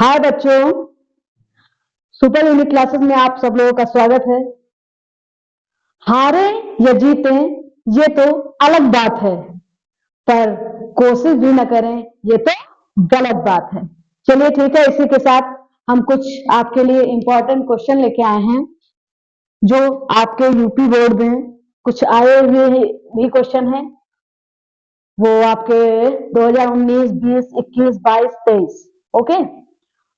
हाय बच्चों, super unique classes में आप सब लोगों का स्वागत है। हारे या जीते ये तो अलग बात है, पर कोशिश भी न करें ये तो गलत बात है। चलिए ठीक है, इसी के साथ हम कुछ आपके लिए इंपॉर्टेंट क्वेश्चन लेके आए हैं जो आपके यूपी बोर्ड में कुछ आए हुए भी क्वेश्चन हैं। वो आपके 2019, 20, 21, 22, 23। ओके,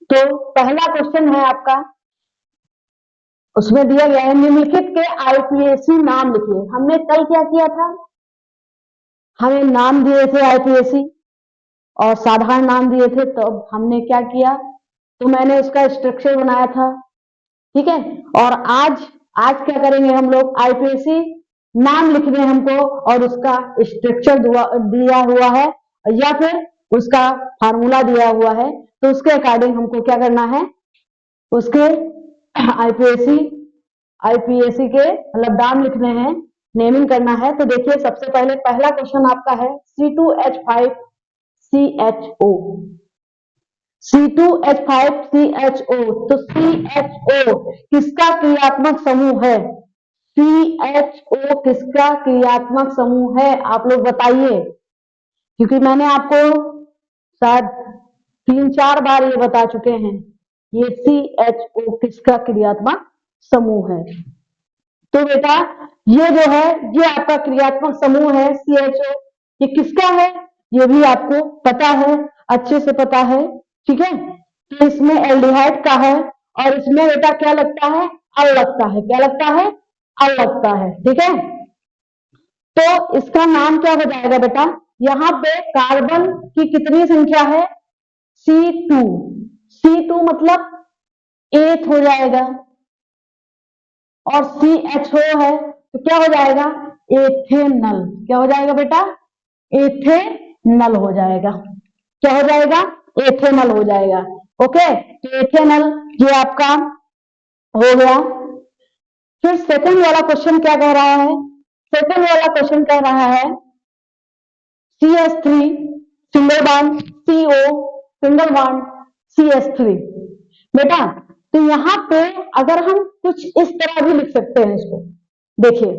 तो पहला क्वेश्चन है आपका, उसमें दिया गया है निम्नलिखित के आईपीएससी नाम लिखिए। हमने कल क्या किया था, हमें नाम दिए थे आईपीएससी और साधारण नाम दिए थे। तो अब हमने क्या किया, तो मैंने उसका स्ट्रक्चर बनाया था, ठीक है। और आज आज क्या करेंगे हम लोग, आईपीएससी नाम लिखने हमको और उसका स्ट्रक्चर दिया हुआ है या फिर उसका फार्मूला दिया हुआ है, तो उसके अकॉर्डिंग हमको क्या करना है, उसके आईपीएससी आईपीएससी के मतलब नाम लिखने हैं, नेमिंग करना है। तो देखिए सबसे पहले पहला क्वेश्चन आपका है C2H5CHO। C2H5CHO, तो CHO किसका क्रियात्मक समूह है? CHO किसका क्रियात्मक समूह है, आप लोग बताइए। क्योंकि मैंने आपको शायद 3-4 बार ये बता चुके हैं, ये CHO किसका क्रियात्मक समूह है। तो बेटा ये जो है, ये आपका क्रियात्मक समूह है CHO, ये किसका है ये भी आपको पता है, अच्छे से पता है, ठीक है। तो इसमें एल्डिहाइड का है और इसमें बेटा क्या लगता है, अल लगता है। क्या लगता है? अल लगता है, ठीक है। तो इसका नाम क्या हो जाएगा बेटा, यहाँ पे कार्बन की कितनी संख्या है, C2। C2 मतलब 8 हो जाएगा और CHO है तो क्या हो जाएगा, एथेनल। क्या हो जाएगा बेटा, एथेनल हो जाएगा। क्या हो जाएगा, एथेनल हो जाएगा। ओके, तो एथेनल ये आपका हो गया। फिर सेकंड वाला क्वेश्चन क्या कह रहा है, सेकंड वाला क्वेश्चन कह रहा है CH3 single bond, CO single bond, CH3। बेटा तो यहाँ पे अगर हम कुछ इस तरह भी लिख सकते हैं इसको, देखिए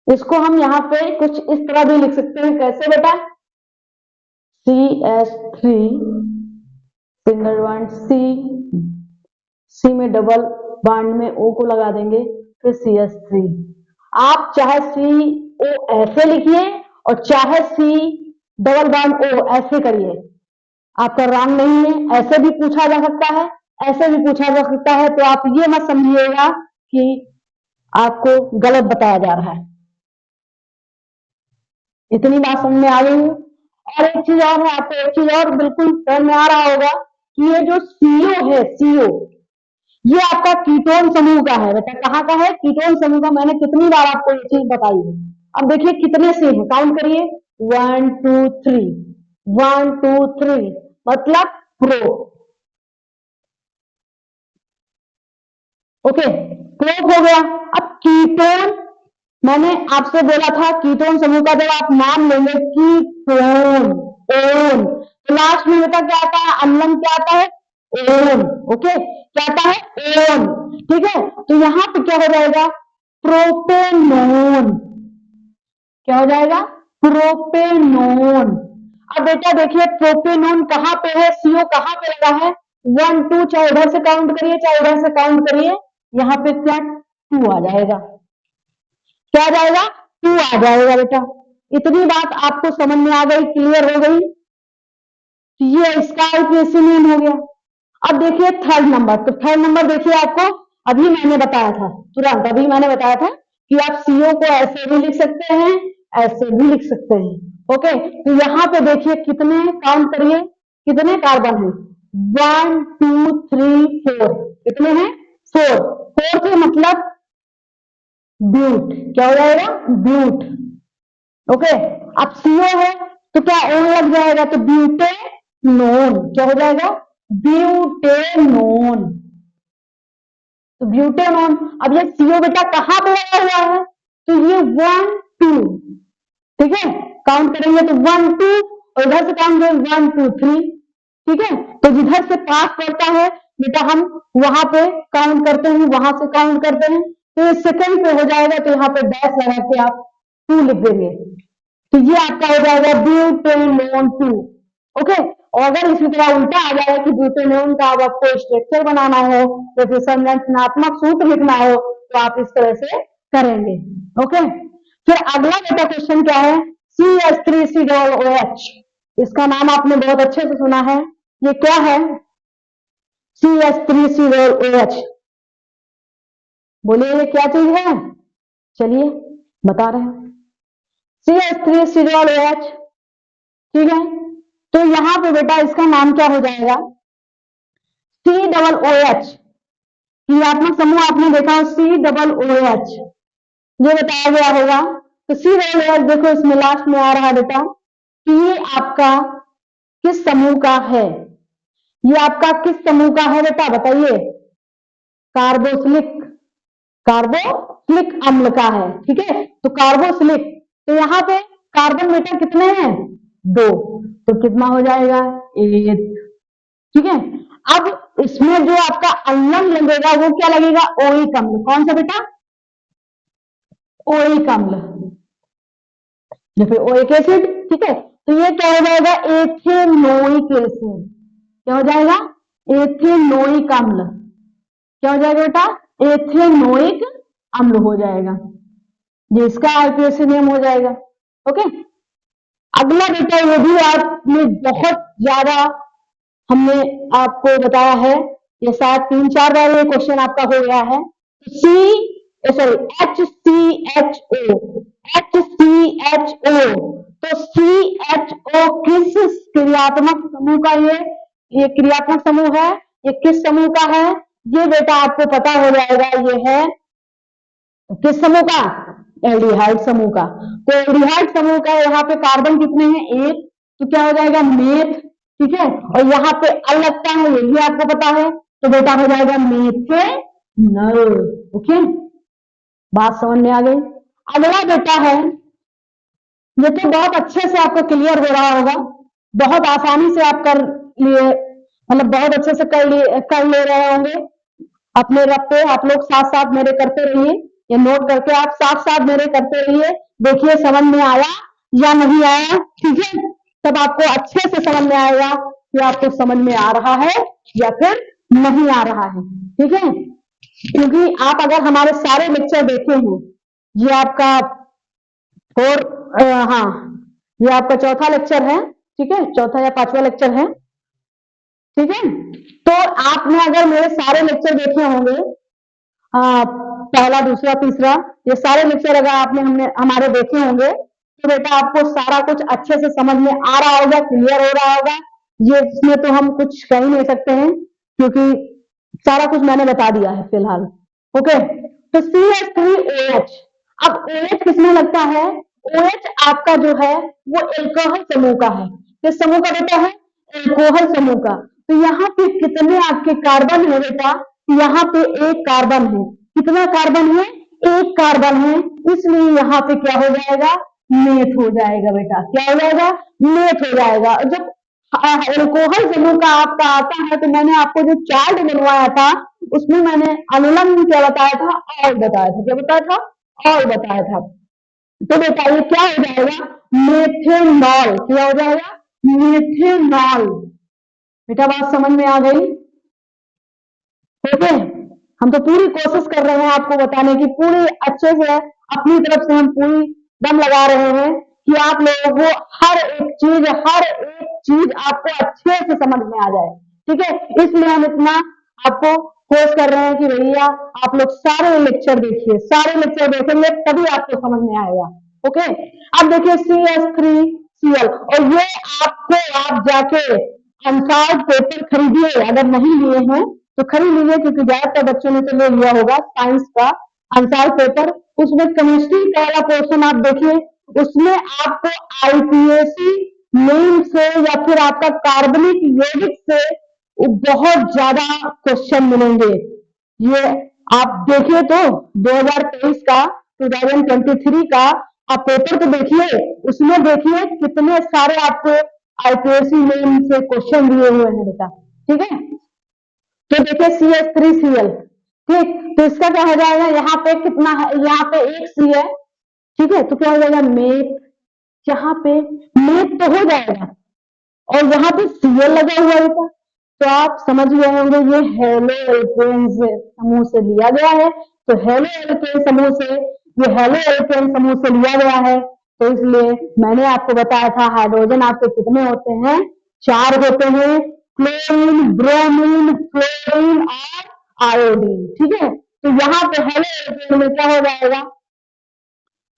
इसको हम यहाँ पे कुछ इस तरह भी लिख सकते हैं। कैसे बेटा, CH3 सिंगल बॉन्ड, C में डबल बॉन्ड में O को लगा देंगे, फिर CH3। आप चाहे CO ऐसे लिखिए और चाहे C डबल बॉन्ड O ऐसे करिए, आपका रॉन्ग नहीं है। ऐसे भी पूछा जा सकता है, ऐसे भी पूछा जा सकता है, तो आप ये मत समझिएगा कि आपको गलत बताया जा रहा है। इतनी बात समझ में आ गई है। और एक चीज और है, आपको एक चीज और बिल्कुल समझ में आ रहा होगा कि ये जो CO है, CO ये आपका कीटोन समूह का है। बेटा कहाँ का है, कीटोन समूह का। मैंने कितनी बार आपको ये चीज बताई है। अब देखिए कितने से है, काउंट करिए, 1 2 3, 1 2 3 मतलब प्रो। ओके, प्रो हो गया। अब कीटोन, मैंने आपसे बोला था कीटोन समूह का जब आप नाम लेंगे कीटोन, ओन, तो लास्ट में बेटा क्या आता है, अम्लम क्या आता है, ओन। ओके, क्या आता है, ओन, ठीक है। तो यहां पे क्या हो जाएगा, प्रोपेनोन। क्या हो जाएगा, प्रोपेनोन। अब बेटा देखिए प्रोपेनोन कहां पे है, CO कहां पे लगा है, 1 2, चाहे इधर से काउंट करिए चाहे इधर से काउंट करिए, यहाँ पे क्या 2 आ जाएगा। क्या आ जाएगा, 2 आ जाएगा बेटा। इतनी बात आपको समझ में आ गई, क्लियर हो गई। तो ये इसका आईपीएससी नेम हो गया। अब देखिए थर्ड नंबर, तो थर्ड नंबर देखिए आपको अभी मैंने बताया था, तुरंत अभी मैंने बताया था कि आप सीओ को ऐसे भी लिख सकते हैं, ऐसे भी लिख सकते हैं। ओके, तो यहाँ पे देखिए कितने, काउंट करिए कितने कार्बन है, 1 2 3 4, कितने हैं, 4। 4 के मतलब ब्यूट। क्या हो जाएगा, ब्यूट। ओके, अब सीओ है तो क्या ओन लग जाएगा, तो ब्यूटेनोन। क्या हो जाएगा, ब्यूटेनोन। तो ब्यूटेनोन। अब ये सीओ बेटा कहां पे लगा हुआ है, तो ये 1 2, ठीक है, काउंट करेंगे तो 1 2 और इधर से काउंट करेंगे 1 2 3, ठीक है, तो जिधर से पास पड़ता है बेटा हम वहां पे काउंट करते हैं, वहां से काउंट करते हैं, तो ये सेकंड पे हो जाएगा, तो यहाँ पे डैश लगा के आप 2 लिख देंगे, तो ये आपका हो जाएगा ब्यूटेनोन 2। ओके, और अगर इसी तरह उल्टा आ जाए कि ब्यूटेनोन का अब आपको स्ट्रक्चर बनाना हो या फिर संरचनात्मक सूत्र लिखना हो, तो आप इस तरह से करेंगे। ओके, फिर अगला बेटा क्वेश्चन क्या है, CH3COOH, इसका नाम आपने बहुत अच्छे से सुना है, ये क्या है, CH3COOH, बोलिए ये क्या चीज है, चलिए बता रहे हैं, CH3COOH, ठीक है, तो यहां पे बेटा इसका नाम क्या हो जाएगा, COOH, क्रियात्मक समूह आपने देखा COOH, ये बताया गया होगा, तो COOH देखो इसमें लास्ट में आ रहा है बेटा कि ये आपका किस समूह का है, ये आपका किस समूह का है बेटा बताइए, कार्बोक्सिलिक, कार्बोक्सिलिक अम्ल का है, ठीक है, तो कार्बोक्सिलिक, तो यहाँ पे कार्बन बेटा कितने हैं, 2, तो कितना हो जाएगा 8, ठीक है। अब इसमें जो आपका अम्ल लगेगा वो क्या लगेगा, ओइक अम्ल, कौन सा बेटा, ओइक अम्ल या फिर ओइक एसिड, ठीक है, तो ये क्या हो जाएगा, एथेनोइक एसिड, क्या हो जाएगा, एथेनोइक अम्ल, क्या हो जाएगा बेटा, एथेनोइक अम्ल हो जाएगा, जिसका आईपीएसी नेम हो जाएगा। ओके, अगला बेटा ये भी आपने बहुत ज्यादा हमने आपको बताया है, ये शायद 3-4 बार ये क्वेश्चन आपका हो गया है, HCHO, HCHO, तो CHO किस क्रियात्मक समूह का ये क्रियात्मक समूह है, ये किस समूह का है, ये बेटा आपको पता हो जाएगा, ये है किस समूह का, एल्डिहाइड समूह का, तो एल्डिहाइड समूह का यहाँ पे कार्बन कितने हैं, 1, तो क्या हो जाएगा मेथ, ठीक है, और यहाँ पे अल लगता है ये भी आपको पता है, तो बेटा हो जाएगा मेथेनल। ओके, बात समझ में आ गई। अगला बेटा है, ये तो बहुत अच्छे से आपको क्लियर हो रहा होगा, बहुत आसानी से आप कर लिए, मतलब बहुत अच्छे से कर ले रहे होंगे, अपने रब पे आप लोग साथ साथ मेरे करते रहिए, ये नोट करके आप साथ साथ मेरे करते रहिए, देखिए समझ में आया या नहीं आया, ठीक है, तब आपको अच्छे से समझ में आएगा कि आपको समझ में आ रहा है या फिर नहीं आ रहा है, ठीक है, क्योंकि आप अगर हमारे सारे लेक्चर देखे हैं, ये आपका हाँ ये आपका चौथा लेक्चर है, ठीक है, चौथा या 5वां लेक्चर है, ठीक है, तो आपने अगर मेरे सारे लेक्चर देखे होंगे, पहला दूसरा तीसरा, ये सारे लेक्चर अगर आपने हमारे देखे होंगे, तो बेटा आपको सारा कुछ अच्छे से समझ में आ रहा होगा, क्लियर हो रहा होगा, ये इसमें तो हम कुछ कह ही नहीं सकते हैं, क्योंकि सारा कुछ मैंने बता दिया है फिलहाल। ओके, तो CH3OH, अब OH किसमें लगता है, OH आपका जो है वो एल्कोहल समूह का है, किस समूह का बेटा है, एल्कोहल समूह का, तो यहाँ पे कितने आपके कार्बन है बेटा, यहाँ पे 1 कार्बन है, कितना कार्बन है, 1 कार्बन है, इसलिए यहाँ पे क्या हो जाएगा, मेथ हो जाएगा बेटा, क्या हो जाएगा, मेथ हो जाएगा। जब एल्कोहल समूह का आपका आता है, तो मैंने आपको जो चार्ट बनवाया था उसमें मैंने अनुलंब क्या बताया था, और बताया था, क्या बताया था, और बताया था, तो बेटा ये क्या हो जाएगा, मेथेनॉल, क्या हो जाएगा, मेथेनॉल, बेटा बात समझ में आ गई। ओके, हम तो पूरी कोशिश कर रहे हैं आपको बताने की, पूरी अच्छे से अपनी तरफ से हम पूरी दम लगा रहे हैं कि आप लोगों को हर एक चीज आपको अच्छे से समझ में आ जाए, ठीक है, इसलिए हम इतना आपको फोर्स कर रहे हैं कि भैया आप लोग सारे लेक्चर देखिए, सारे लेक्चर देखेंगे तभी आपको समझ में आएगा। ओके, अब देखिए CH3Cl, और ये आपको आप जाके अनसाइड पेपर खरीदिए, अगर नहीं लिए हैं तो खरीद लीजिए, क्योंकि ज्यादातर बच्चों ने तो ले लिया होगा साइंस का आंसर पेपर, उसमें केमिस्ट्री का वाला पोर्शन आप देखिए, उसमें आपको आईपीएसी नेम से या फिर आपका कार्बनिक यौगिक से बहुत ज्यादा क्वेश्चन मिलेंगे। ये आप देखिए तो 2023 का 2023 का आप पेपर तो देखिए, उसमें देखिए कितने सारे आपको आईपीएससी में इनसे क्वेश्चन दिए हुए हैं बेटा, ठीक है। तो देखिए CH3Cl, ठीक, तो इसका क्या हो जाएगा, यहाँ पे कितना है, यहाँ पे एक सी है, ठीक है, तो क्या हो जाएगा मेथ, यहाँ पे मेथ तो हो जाएगा और यहाँ पे Cl लगा हुआ है बेटा, तो आप समझ गए होंगे ये हेलो एल्केन समूह से लिया गया है, तो हेलो एल्केन समूह से, ये हेलो एल्केन समूह से लिया गया है, तो इसलिए मैंने आपको बताया था हाइड्रोजन आपके कितने होते हैं, 4 होते हैं, क्लोरीन, ब्रोमीन, फ्लोरीन और आयोडीन, ठीक है। तो यहाँ पे हेलो एल्केन में क्या हो जाएगा,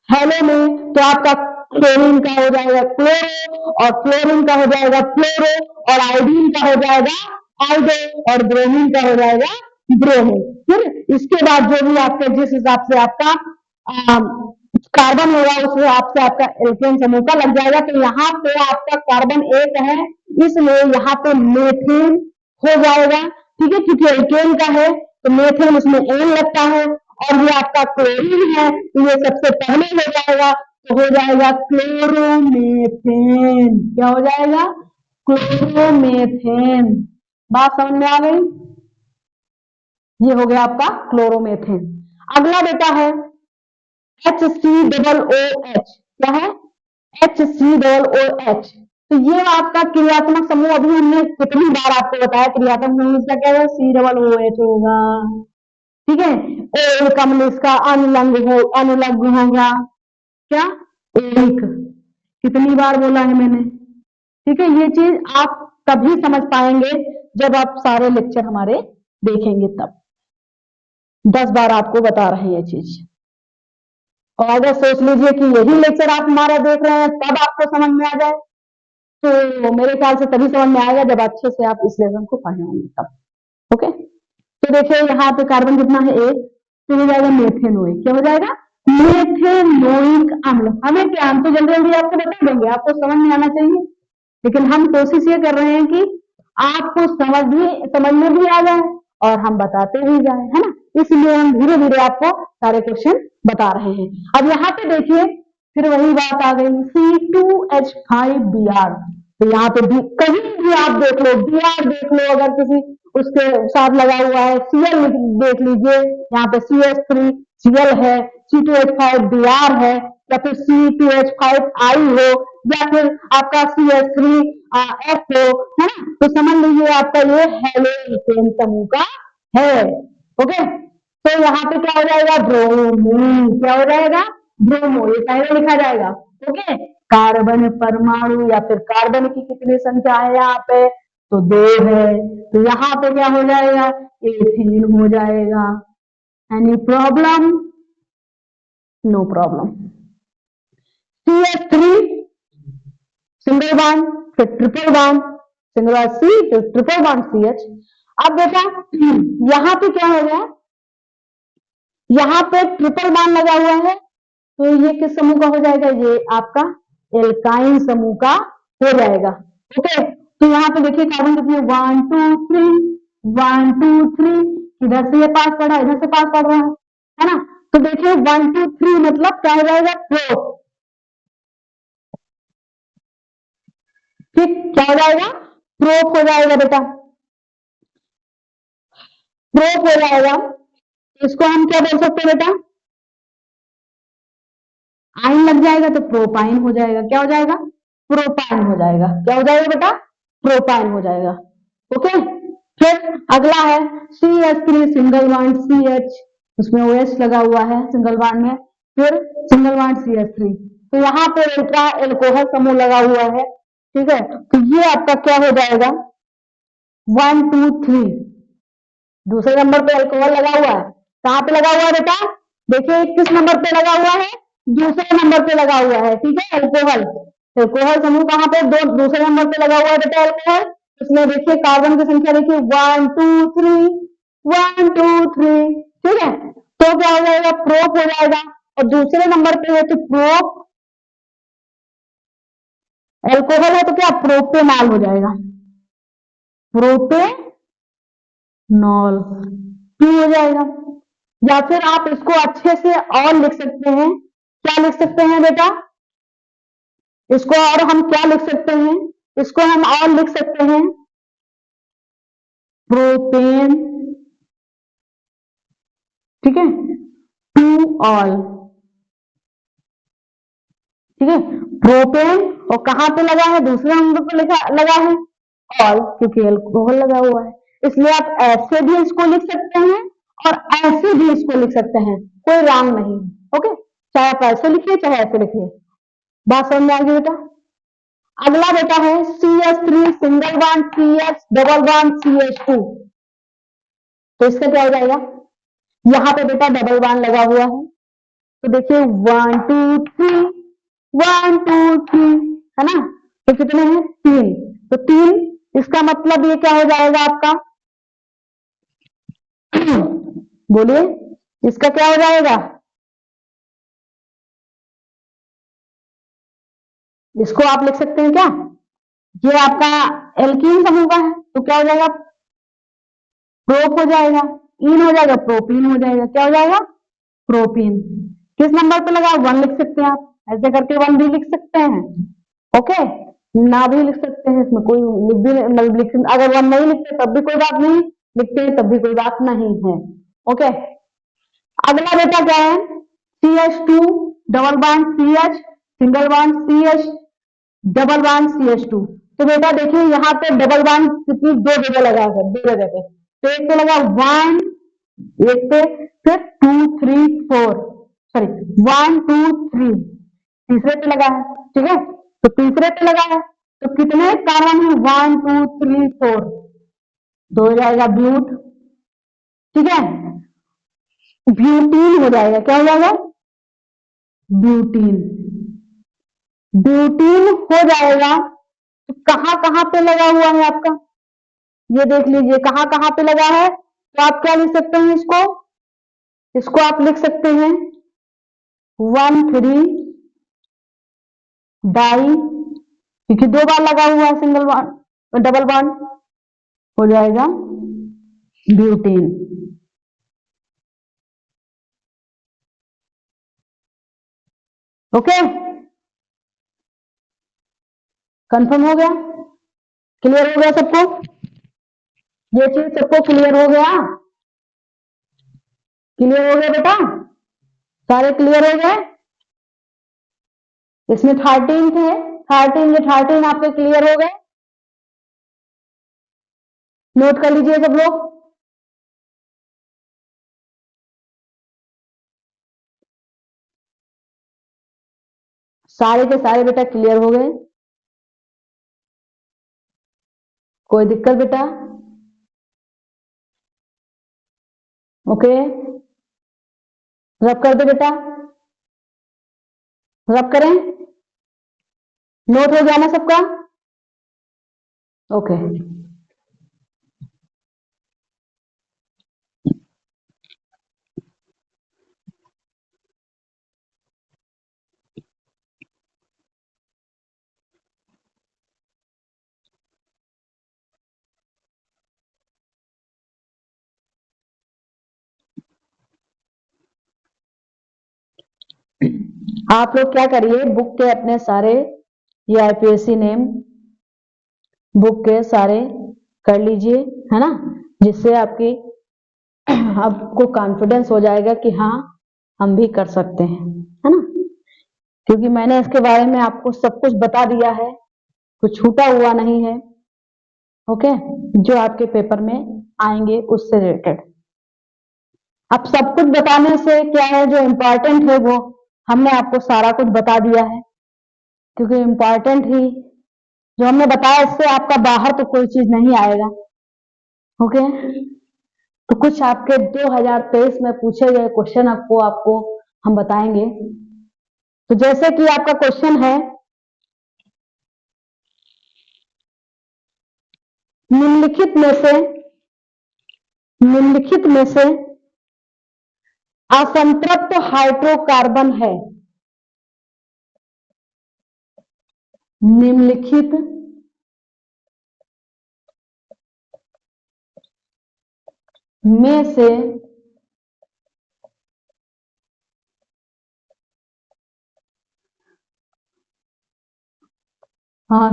हेलो में तो आपका क्लोरीन का हो जाएगा क्लोरो, और क्लोरीन का हो जाएगा फ्लोरो, और आयोडीन का हो जाएगा आयोडो, और ब्रोमीन का हो जाएगा ब्रोमो, फिर इसके बाद जो भी आपके जिस हिसाब से आपका कार्बन होगा उस हिसाब से आपका एल्केन समूह का लग जाएगा, तो यहाँ पे आपका कार्बन एक है, इसलिए यहाँ पे मेथेन हो जाएगा, ठीक है, क्योंकि एल्केन का है तो मेथेन उसमें एन लगता है, और ये आपका क्लोरीन है तो ये सबसे पहले हो जाएगा, तो हो जाएगा क्लोरोमेथेन, क्या हो जाएगा, क्लोरोमेथेन। बात समझ में आ गई, ये हो गया आपका क्लोरोमेथेन। अगला बेटा है HCOOH, क्या है, HCOOH, तो ये आपका क्रियात्मक समूह, अभी हमने कितनी बार आपको बताया क्रियात्मक समूह इसका क्या है, COOH होगा, ठीक है, ओ कमल इसका अनुलग्न होगा, क्या, एक, कितनी बार बोला है मैंने, ठीक है, ये चीज आप तभी समझ पाएंगे जब आप सारे लेक्चर हमारे देखेंगे, तब 10 बार आपको बता रहे हैं ये चीज, और अगर सोच लीजिए कि यही लेक्चर आप हमारा देख रहे हैं तब आपको समझ में आ जाए, तो मेरे ख्याल से तभी समझ में आएगा जब अच्छे से आप इस लेसन को पढ़े होंगे तब, ओके। तो देखिए यहाँ पे कार्बन कितना है, एक, तो हो जाएगा मेथेनोइक, क्या हो जाएगा, मेथेनोइक अम्ल, हमें क्या, हम तो जल्दी जल्दी आपको बता देंगे, आपको समझ में आना चाहिए, लेकिन हम कोशिश ये कर रहे हैं कि आपको समझ में भी आ जाए और हम बताते भी जाए, है ना, इसलिए हम धीरे धीरे आपको सारे क्वेश्चन बता रहे हैं। अब यहाँ पे देखिए फिर वही बात आ गई, C2H5Br, तो यहाँ पे भी कहीं भी आप देख लो, Br देख लो, अगर किसी उसके साथ लगा हुआ है, Cl देख लीजिए, यहाँ पे CH3Cl है, C2H5Br है, या फिर C2H5I हो, या फिर आपका CH3F हो, है ना, तो समझ लीजिए आपका ये हेलोइथेन समूह का है, ओके। तो यहाँ पे क्या हो जाएगा, ब्रोमो, क्या हो जाएगा, ब्रोमो, ये पहले लिखा जाएगा, ओके। कार्बन परमाणु या फिर कार्बन की कितनी संख्या है यहाँ पे, तो 2 है, तो यहाँ पे क्या हो जाएगा, एथेन हो जाएगा। Any problem, no problem. CH3 single bond, फिर triple bond, single bond C, फिर ट्रिपल बॉन्ड CH। अब बेटा यहाँ पे क्या हो गया, यहाँ पे ट्रिपल बॉन्ड लगा हुआ है, तो ये किस समूह का हो जाएगा, ये आपका एल्काइन समूह का हो जाएगा, ओके। तो यहाँ पे देखिए कार्बन कितनी, 1 2 3, 1 2 3, इधर से ये पास पड़ रहा है, इधर से पास पड़ रहा है ना, तो देखिए 1 2 3 मतलब क्या हो जाएगा, प्रोप, ठीक, क्या हो जाएगा, प्रोप हो जाएगा बेटा, प्रोप हो जाएगा, इसको हम क्या बोल सकते हैं बेटा, आइन लग जाएगा तो प्रोपाइन हो जाएगा, क्या हो जाएगा, प्रोपाइन हो जाएगा, क्या हो जाएगा बेटा, प्रोपाइन हो जाएगा, ओके। फिर अगला है CH3 सिंगल बॉन्ड CH, उसमें OH लगा हुआ है सिंगल बॉन्ड में, फिर सिंगल बॉन्ड CH3, तो यहाँ पे अल्ट्रा एल्कोहल समूह लगा हुआ है, ठीक है, तो ये आपका क्या हो जाएगा, 1 2 3, दूसरे नंबर पे अल्कोहल लगा हुआ है, कहाँ पे लगा हुआ है बेटा, देखिए किस नंबर पे लगा हुआ है, दूसरे नंबर पे लगा हुआ है, ठीक है, अल्कोहल, अल्कोहल समूह कहाँ पे, दूसरे नंबर पे लगा हुआ है बेटा अल्कोहल, इसमें देखिए कार्बन की संख्या देखिए 1 2 3, 1 2 3, ठीक है, तो क्या हो जाएगा, प्रोप हो जाएगा, और दूसरे नंबर पे है तो प्रोप, अल्कोहल है तो क्या प्रोपेनॉल हो जाएगा, प्रोपेनॉल, क्यों हो जाएगा, या फिर आप इसको अच्छे से और लिख सकते हैं, क्या लिख सकते हैं बेटा, इसको और हम क्या लिख सकते हैं, इसको हम और लिख सकते हैं प्रोपेन, ठीक है, टू ऑल, ठीक है, प्रोपेन, और कहां पे लगा है, दूसरे नंबर पे लगा है ऑल, क्योंकि अल्कोहल लगा हुआ है, इसलिए आप ऐसे भी इसको लिख सकते हैं और ऐसे भी इसको लिख सकते हैं, कोई रॉन्ग नहीं। ओके, चाहे आप ऐसे लिखिए चाहे ऐसे लिखिए। बात समझ में आ गई बेटा? अगला बेटा है CH3 single bond CH double bond CH2। तो इसका क्या हो जाएगा, यहां पे बेटा डबल बॉन्ड लगा हुआ है, तो देखिए 1 2 3, 1 2 3, है ना, तो कितने हैं, 3, तो 3, इसका मतलब ये क्या हो जाएगा आपका बोलिए, इसका क्या हो जाएगा, इसको आप लिख सकते हैं क्या, ये आपका एल्कीन समूह का है, तो क्या हो जाएगा, प्रोप हो जाएगा, इन हो जाएगा, प्रोपीन हो जाएगा, क्या हो जाएगा, प्रोपीन। किस नंबर पे लगा, 1 लिख सकते हैं आप, ऐसे करके 1 भी लिख सकते हैं, ओके, ना भी लिख सकते हैं, इसमें कोई अगर 1 नहीं लिखते तब भी कोई बात नहीं, लिखते हैं तब भी कोई बात नहीं है। ओके, अगला बेटा क्या है, CH2 double bond CH single bond CH double bond CH2। तो बेटा देखिए यहाँ पे डबल बॉन्ड कितनी, 2 जगह लगा है, 2 जगह पे, तो एक पे लगा 1, एक पे, फिर 2 3 4, सॉरी 1 2 3, तीसरे पे लगा है, ठीक है, तो तीसरे पे लगा है, तो कितने कार्बन है, 1 2 3 4, तो हो जाएगा ब्यूट, ठीक है, ब्यूटीन हो जाएगा, क्या हो जाएगा, ब्यूटीन, ब्यूटीन हो जाएगा। तो कहां कहां पे लगा हुआ है आपका, ये देख लीजिए कहां कहां पे लगा है, तो आप क्या लिख सकते हैं, इसको इसको आप लिख सकते हैं 1 3 डाई, क्योंकि 2 बार लगा हुआ है सिंगल बॉन्ड डबल बॉन्ड, हो जाएगा ब्यूटीन। ओके, कंफर्म हो गया, क्लियर हो गया सबको, ये चीज सबको क्लियर हो गया, क्लियर हो गया बेटा, सारे क्लियर हो गए, इसमें 13 थे, 13 ये 13 आपके क्लियर हो गए, नोट कर लीजिए सब लोग, सारे के सारे बेटा क्लियर हो गए, कोई दिक्कत बेटा, ओके, रब कर दो बेटा, रब करें, नोट हो गया ना सबका, ओके। आप लोग क्या करिए, बुक के अपने सारे ये IPSC नेम बुक के सारे कर लीजिए, है ना, जिससे आपको कॉन्फिडेंस हो जाएगा कि हाँ हम भी कर सकते हैं, है ना, क्योंकि मैंने इसके बारे में आपको सब कुछ बता दिया है, कुछ छूटा हुआ नहीं है, ओके, जो आपके पेपर में आएंगे उससे रिलेटेड। अब सब कुछ बताने से क्या है, जो इम्पोर्टेंट है वो हमने आपको सारा कुछ बता दिया है, क्योंकि इम्पोर्टेंट ही जो हमने बताया, इससे आपका बाहर तो कोई चीज नहीं आएगा, ओके। तो कुछ आपके 2023 में पूछे गए क्वेश्चन आपको हम बताएंगे। तो जैसे कि आपका क्वेश्चन है, निम्नलिखित में से असंतृप्त हाइड्रोकार्बन है, निम्नलिखित में से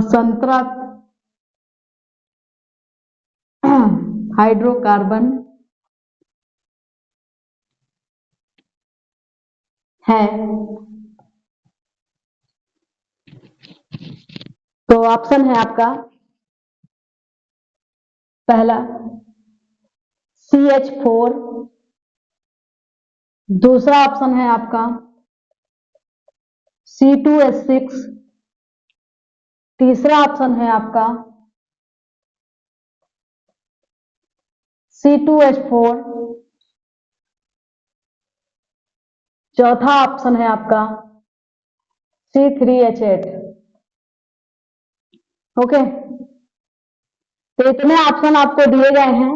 संतृप्त हाइड्रोकार्बन है। तो ऑप्शन है आपका पहला CH4, दूसरा ऑप्शन है आपका C2H6, तीसरा ऑप्शन है आपका C2H4, चौथा ऑप्शन है आपका C3H8। ओके, तो इतने ऑप्शन आपको दिए गए हैं।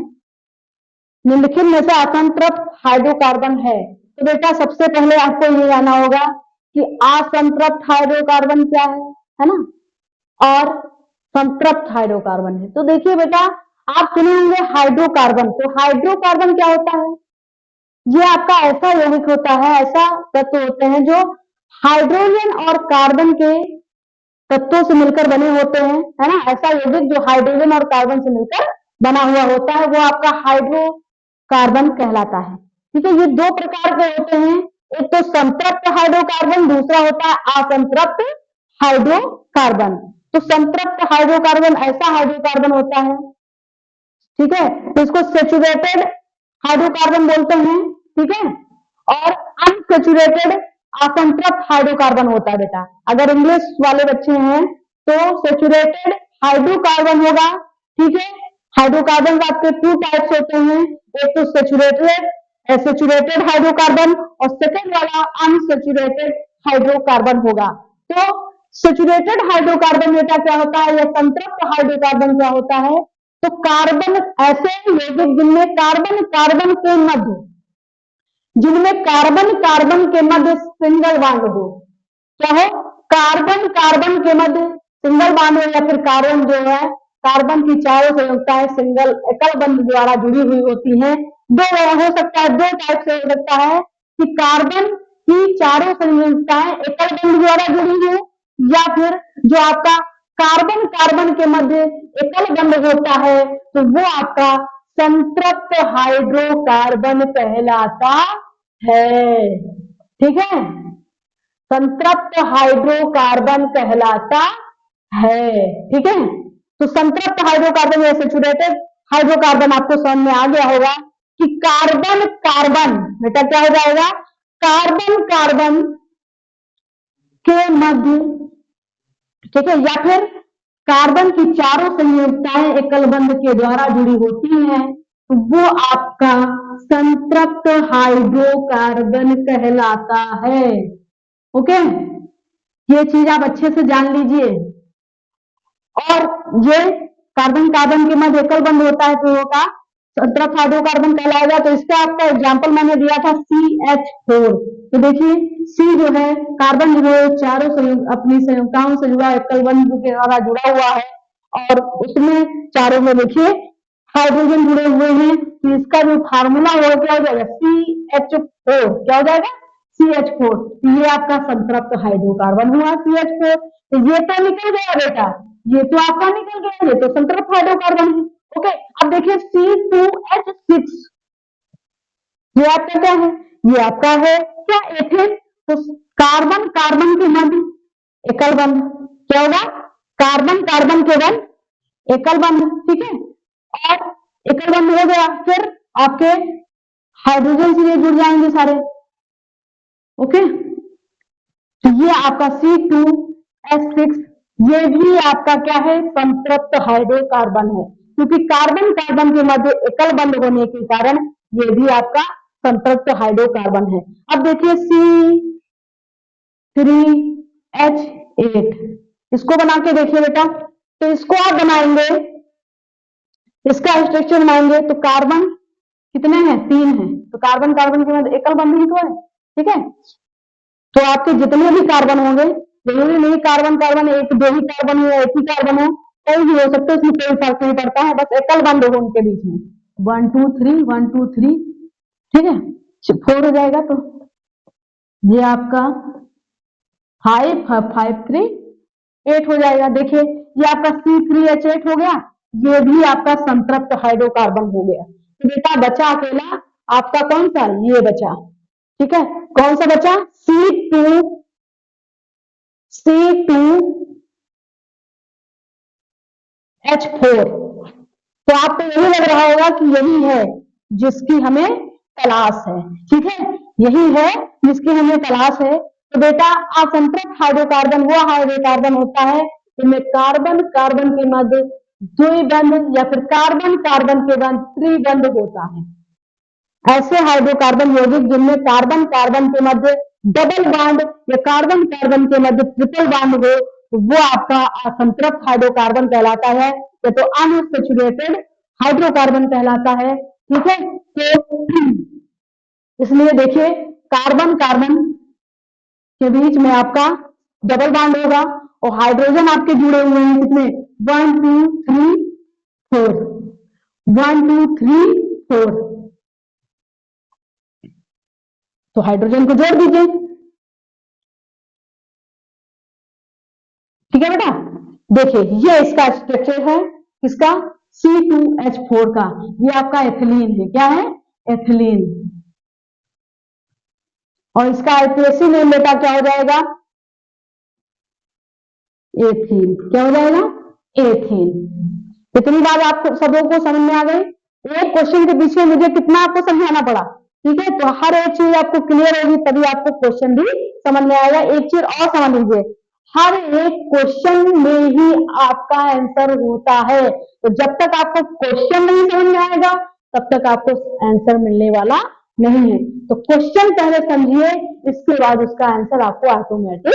निम्नलिखित में से असंतृप्त हाइड्रोकार्बन है। तो बेटा सबसे पहले आपको ये जानना होगा कि असंतृप्त हाइड्रोकार्बन क्या है ना, और संतृप्त हाइड्रोकार्बन है। तो देखिए बेटा, आप सुने होंगे हाइड्रोकार्बन, तो हाइड्रोकार्बन क्या होता है? ये आपका ऐसा यौगिक होता है, ऐसा तत्व होते हैं जो हाइड्रोजन और कार्बन के तत्वों से मिलकर बने होते हैं, है ना। ऐसा यौगिक जो हाइड्रोजन और कार्बन से मिलकर बना हुआ होता है वो आपका हाइड्रोकार्बन कहलाता है। ठीक है, ये दो प्रकार के होते हैं, एक तो संतृप्त हाइड्रोकार्बन, दूसरा होता है असंतृप्त हाइड्रोकार्बन। तो संतृप्त हाइड्रोकार्बन ऐसा हाइड्रोकार्बन होता है, ठीक है, तो इसको सेचुरेटेड हाइड्रोकार्बन बोलते हैं, ठीक है। और अनसेचुरेटेड असंतृप्त हाइड्रोकार्बन होता है बेटा। अगर इंग्लिश वाले बच्चे हैं तो सेचुरेटेड हाइड्रोकार्बन होगा, ठीक है। हाइड्रोकार्बन आपके टू टाइप्स होते हैं, एक तो सेचुरेटेड हाइड्रोकार्बन और सेकेंड वाला अनसेचुरेटेड हाइड्रोकार्बन होगा। तो सेचुरेटेड हाइड्रोकार्बन बेटा क्या होता है, या संतृप्त हाइड्रोकार्बन क्या होता है? तो कार्बन ऐसे यौगिक जिनमें कार्बन कार्बन के मध्य सिंगल बॉन्ड हो, क्या हो? कार्बन कार्बन के मध्य सिंगल बॉन्ड हो, या फिर कार्बन जो है कार्बन की चारों संयुक्ताएं सिंगल एकल बंध द्वारा जुड़ी हुई होती हैं। दो हो सकता है, दो टाइप से हो सकता है कि कार्बन की चारों संयुक्ताएं एकल बंध द्वारा जुड़ी हो, या फिर जो आपका कार्बन कार्बन के मध्य एकल बंध होता है तो वो आपका संतृप्त हाइड्रोकार्बन कहलाता है। ठीक है, संतृप्त हाइड्रोकार्बन कहलाता है। ठीक है, तो संतृप्त हाइड्रोकार्बन या सेचुरेटेड हाइड्रोकार्बन आपको समझ में आ गया होगा कि कार्बन कार्बन बेटा क्या हो जाएगा, कार्बन कार्बन के मध्य, ठीक है, या फिर कार्बन की चारों संयुक्ताएं एकल बंध के द्वारा जुड़ी होती हैं, तो वो आपका संतृप्त हाइड्रोकार्बन कहलाता है। ओके, ये चीज आप अच्छे से जान लीजिए। और ये कार्बन कार्बन के मध्य एकल बंध होता है तो होगा संतृप्त हाइड्रोकार्बन कहलाएगा। तो इसका आपका एग्जाम्पल मैंने दिया था CH4। तो देखिए C जो है कार्बन जो है चारों अपनी संयुक्ताओं से जुड़ा एकल बंध के द्वारा जुड़ा हुआ है, और उसमें चारों में देखिए हाइड्रोजन जुड़े हुए हैं, तो इसका जो फार्मूला होगा क्या हो जाएगा, CH4। क्या हो जाएगा, CH4। तो ये आपका संतृप्त हाइड्रोकार्बन हुआ CH4। तो ये तो निकल गया बेटा, ये तो आपका निकल गया, ये तो संतृप्त हाइड्रोकार्बन है। ओके, अब देखिए C2H6, ये आपका क्या है, ये आपका है क्या, एथेन। तो कार्बन कार्बन के मध्य एकल बंध क्या होगा, कार्बन कार्बन के बंध एकल बंध, ठीक है। और एकल बंध हो गया, फिर आपके हाइड्रोजन से ये जुड़ जाएंगे सारे। ओके, तो ये आपका C2H6 ये भी आपका क्या है, संतृप्त हाइड्रोकार्बन है, क्योंकि कार्बन कार्बन के मध्य एकल बंध होने के कारण ये भी आपका संतृप्त हाइड्रोकार्बन है। अब देखिए C3H8, इसको बना के देखिए बेटा। तो इसको आप बनाएंगे, इसका स्ट्रक्चर बनाएंगे तो कार्बन कितने हैं, 3 हैं, तो कार्बन कार्बन के मध्य एकल बंध ही तो है, ठीक है। तो आपके जितने भी कार्बन होंगे, जरूरी नहीं कार्बन कार्बन एक दो ही कार्बन हो, एक ही कार्बन हो, कोई भी हो सकता है, इसमें कोई फर्क नहीं पड़ता है, बस एकल बंध हो उनके बीच में। 1 2 3 1 2 3, ठीक है, 4 हो जाएगा। तो ये आपका 5 5 3 8 हो जाएगा। देखिए ये आपका C3H8 हो गया, ये भी आपका संतृप्त हाइड्रोकार्बन हो गया। तो बेटा बचा अकेला आपका कौन सा, ये बचा। ठीक है, कौन सा बचा, C2H4। तो आपको यही लग रहा होगा कि यही है जिसकी हमें तलाश है। ठीक है, यही है जिसकी हमें तलाश है। तो बेटा असंतृप्त हाइड्रोकार्बन वो हाइड्रोकार्बन होता है जिनमें कार्बन कार्बन के मध्य द्विबंध या फिर कार्बन कार्बन के मध्य त्रिबंध होता है। ऐसे हाइड्रोकार्बन यौगिक जिनमें कार्बन कार्बन के मध्य डबल बॉन्ड या कार्बन कार्बन के मध्य ट्रिपल बॉन्ड हो, वो आपका असंतृप्त हाइड्रोकार्बन कहलाता है, या तो अनसैचुरेटेड हाइड्रोकार्बन कहलाता है। ठीक है, तो इसलिए देखिए कार्बन कार्बन के बीच में आपका डबल बॉन्ड होगा और हाइड्रोजन आपके जुड़े हुए हैं कितने, 1 2 3 4, 1 2 3 4। तो हाइड्रोजन को जोड़ दीजिए। ठीक है बेटा, देखिए ये इसका स्ट्रक्चर है, किसका, C2H4 का। ये आपका एथिलीन है, क्या है, एथिलीन। और इसका आईपीएसी नेम बेटा क्या हो जाएगा, एथीन। क्या हो जाएगा, एथीन। इतनी बात आपको सबों को समझ में आ गई। एक क्वेश्चन के पीछे मुझे कितना आपको समझाना पड़ा। ठीक है, तो हर एक चीज आपको क्लियर होगी तभी आपको क्वेश्चन भी समझ में आएगा। एक चीज और समझ लीजिए, हर एक क्वेश्चन में ही आपका आंसर होता है। तो जब तक आपको क्वेश्चन नहीं समझ में आएगा तब तक आपको आंसर मिलने वाला नहीं है। तो क्वेश्चन पहले समझिए, इसके बाद उसका आंसर आपको ऑटोमेटिक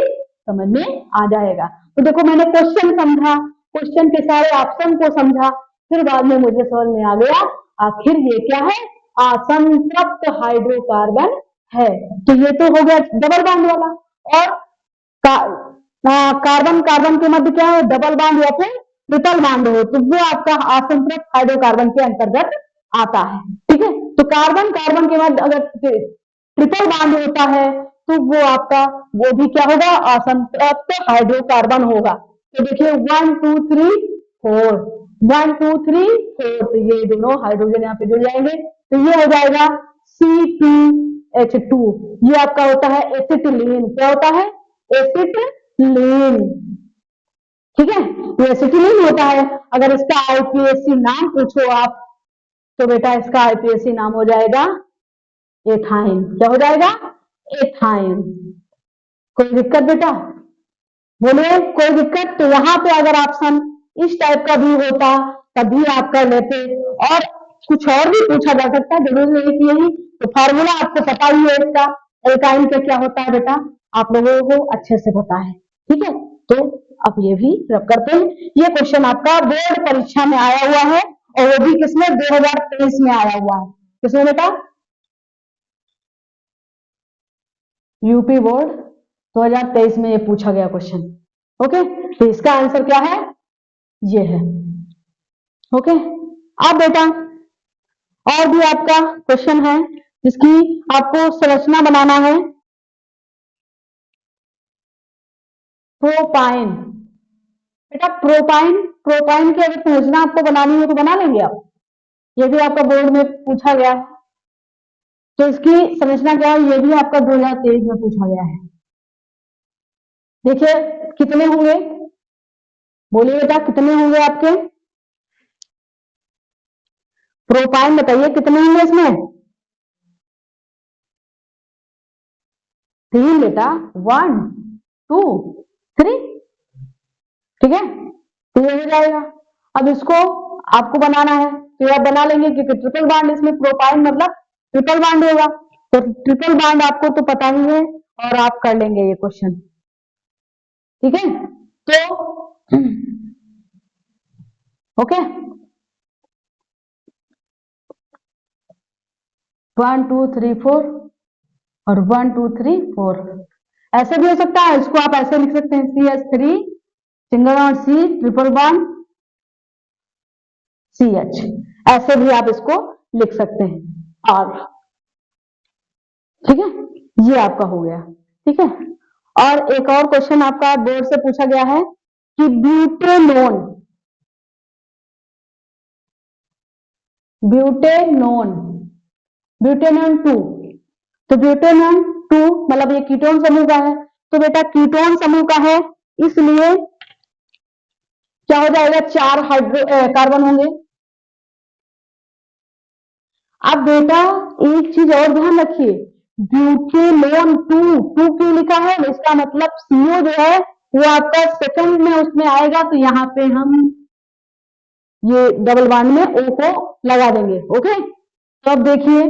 समझ में आ जाएगा। तो देखो मैंने क्वेश्चन समझा, क्वेश्चन के सारे ऑप्शन को समझा, फिर बाद में मुझे समझ में आ गया आखिर ये क्या है, असंतृप्त हाइड्रोकार्बन है। तो ये तो हो गया डबल बॉन्ड वाला। और कार्बन कार्बन के मध्य क्या है, डबल बॉन्ड या फिर ट्रिपल बॉन्ड हो, तो वो आपका असंतृप्त हाइड्रोकार्बन के अंतर्गत आता है। ठीक है, तो कार्बन कार्बन के मध्य अगर ट्रिपल बॉन्ड होता है तो वो आपका, वो भी क्या होगा, असंतृप्त हाइड्रोकार्बन होगा। तो देखिए 1 2 3 4, 1 2 3 4, तो ये दोनों हाइड्रोजन यहाँ पे जुड़ जाएंगे। तो ये हो जाएगा C2H2। ये आपका होता है एसिटिलीन। क्या होता है, एसिटिलीन। ठीक है, ये एसिटिलीन होता है। अगर इसका आईपीएसी नाम पूछो आप तो बेटा इसका आईपीएसी नाम हो जाएगा एथाइन। क्या हो जाएगा, एथाइन। कोई दिक्कत बेटा, बोलिए कोई दिक्कत। तो यहाँ पे अगर ऑप्शन इस टाइप का भी होता तभी आप कर लेते, और कुछ और भी पूछा जा सकता है, जरूरी नहीं कि यही। तो फार्मूला आपको पता ही है इसका, एल्काइन का क्या होता है बेटा, आप लोगों को अच्छे से पता है। ठीक है, तो अब ये भी रब करते हैं। ये क्वेश्चन आपका बोर्ड परीक्षा में आया हुआ है, और वो भी किसमें, 2023 में आया हुआ है। किसमें बेटा, यूपी बोर्ड 2023 में ये पूछा गया क्वेश्चन। ओके, तो इसका आंसर क्या है, ये है। ओके, अब बेटा और भी आपका क्वेश्चन है जिसकी आपको संरचना बनाना है। प्रोपाइन, बेटा प्रोपाइन, प्रोपाइन की अगर संरचना आपको बनानी हो तो बना लेंगे आप, ये भी आपका बोर्ड में पूछा गया है। तो इसकी संरचना क्या है, ये भी आपका 2023 में पूछा गया है। देखिए कितने होंगे, बोलिए बेटा कितने होंगे आपके, प्रोपाइन बताइए कितने होंगे इसमें, 3 बेटा, 1 2 3। ठीक है, तो ये हो जाएगा। अब इसको आपको बनाना है तो आप बना लेंगे, क्योंकि ट्रिपल बॉन्ड इसमें प्रोपाइन मतलब ट्रिपल बॉन्ड होगा। तो ट्रिपल बॉन्ड आपको तो पता ही है और आप कर लेंगे ये क्वेश्चन। ठीक है, तो ओके, 1 2 3 4 और 1 2 3 4। ऐसे भी हो सकता है, इसको आप ऐसे लिख सकते हैं, CH3 single bond C triple bond CH, ऐसे भी आप इसको लिख सकते हैं। और ठीक है, ये आपका हो गया। ठीक है, और एक और क्वेश्चन आपका बोर्ड से पूछा गया है कि ब्यूटेनोन, ब्यूटेनोन, ब्यूटेनोन 2, तो ब्यूटेनोन 2 मतलब ये कीटोन समूह का है, तो बेटा कीटोन समूह का है, इसलिए क्या हो जाएगा, 4 कार्बन होंगे। अब बेटा एक चीज और ध्यान रखिए, ब्यूटेनोन 2 क्यों लिखा है, इसका मतलब CO जो है वो आपका सेकंड में उसमें आएगा, तो यहाँ पे हम ये डबल बॉन्ड में O को लगा देंगे। ओके, तो अब देखिए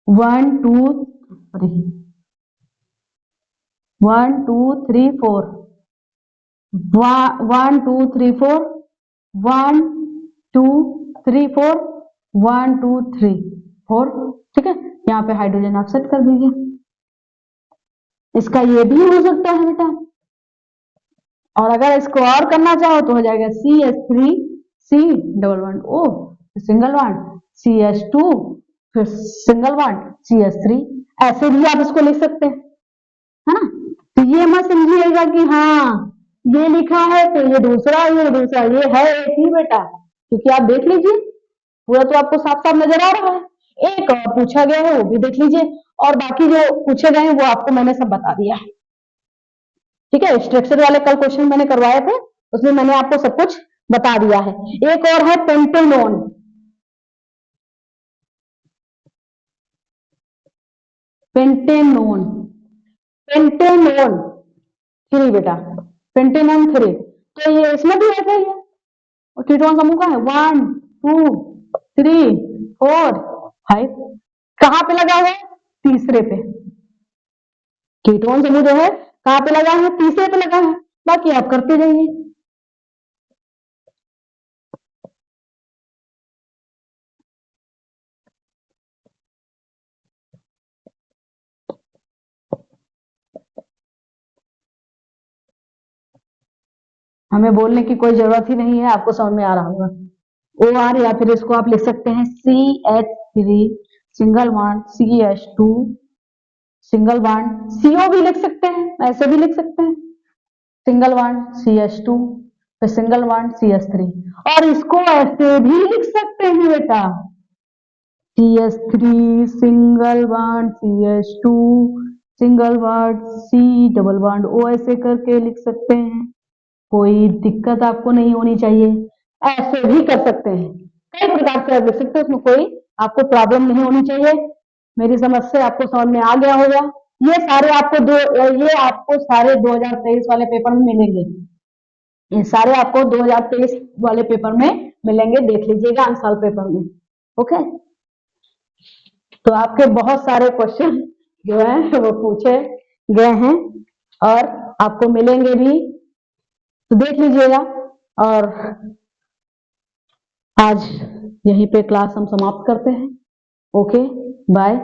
1 2 3 4 1 2 3 4 1 2 3 4 1 2 3 4, ठीक है, यहाँ पे हाइड्रोजन आप सेट कर दीजिए। इसका ये भी हो सकता है बेटा, और अगर इसको और करना चाहो तो हो जाएगा CH3 C double bond O single bond CH2 फिर सिंगल बॉन्ड CH3, ऐसे भी आप इसको लिख सकते हैं, है ना। तो ये मत समझिएगा कि हाँ ये लिखा है तो ये दूसरा ये है एक ही बेटा, क्योंकि आप देख लीजिए पूरा तो आपको साफ साफ नजर आ रहा है, एक और पूछा गया है वो भी देख लीजिए, और बाकी जो पूछे गए हैं वो आपको मैंने सब बता दिया है, ठीक है। स्ट्रक्चर वाले कल क्वेश्चन मैंने करवाए थे, उसमें मैंने आपको सब कुछ बता दिया है। एक और है पेंटेनोन, पेंटेनोन पेंटेनोन 3 बेटा, पेंटेनोन 3, तो ये इसमें भी ऐसा ही है, और कीटोन समूह का है 1 2 3 4 5, कहां पे लगा हुआ है, तीसरे पे, कीटोन समूह जो है कहां पे लगा है, तीसरे पे लगा है, बाकी आप करते जाइए। हमें बोलने की कोई जरूरत ही नहीं है, आपको समझ में आ रहा होगा। OR या फिर इसको आप लिख सकते हैं CH3 single bond CH2 single bond, CO भी लिख सकते हैं, ऐसे भी लिख सकते हैं, सिंगल बॉन्ड CH2 फिर सिंगल बॉन्ड CH3, और इसको ऐसे भी लिख सकते हैं बेटा, CH3 single bond CH2 single bond C double bond O, ऐसे करके लिख सकते हैं, कोई दिक्कत आपको नहीं होनी चाहिए, ऐसे भी कर सकते हैं, कई प्रकार से आप लिख सकते हैं, उसमें कोई आपको प्रॉब्लम नहीं होनी चाहिए। मेरी समझ से आपको समझ में आ गया होगा। ये सारे आपको सारे 2023 वाले पेपर में मिलेंगे, ये सारे आपको 2023 वाले पेपर में मिलेंगे, देख लीजिएगा आंसर पेपर में। ओके, तो आपके बहुत सारे क्वेश्चन जो है वो पूछे गए हैं और आपको मिलेंगे भी, तो देख लीजिएगा। और आज यहीं पे क्लास हम समाप्त करते हैं। Okay, bye.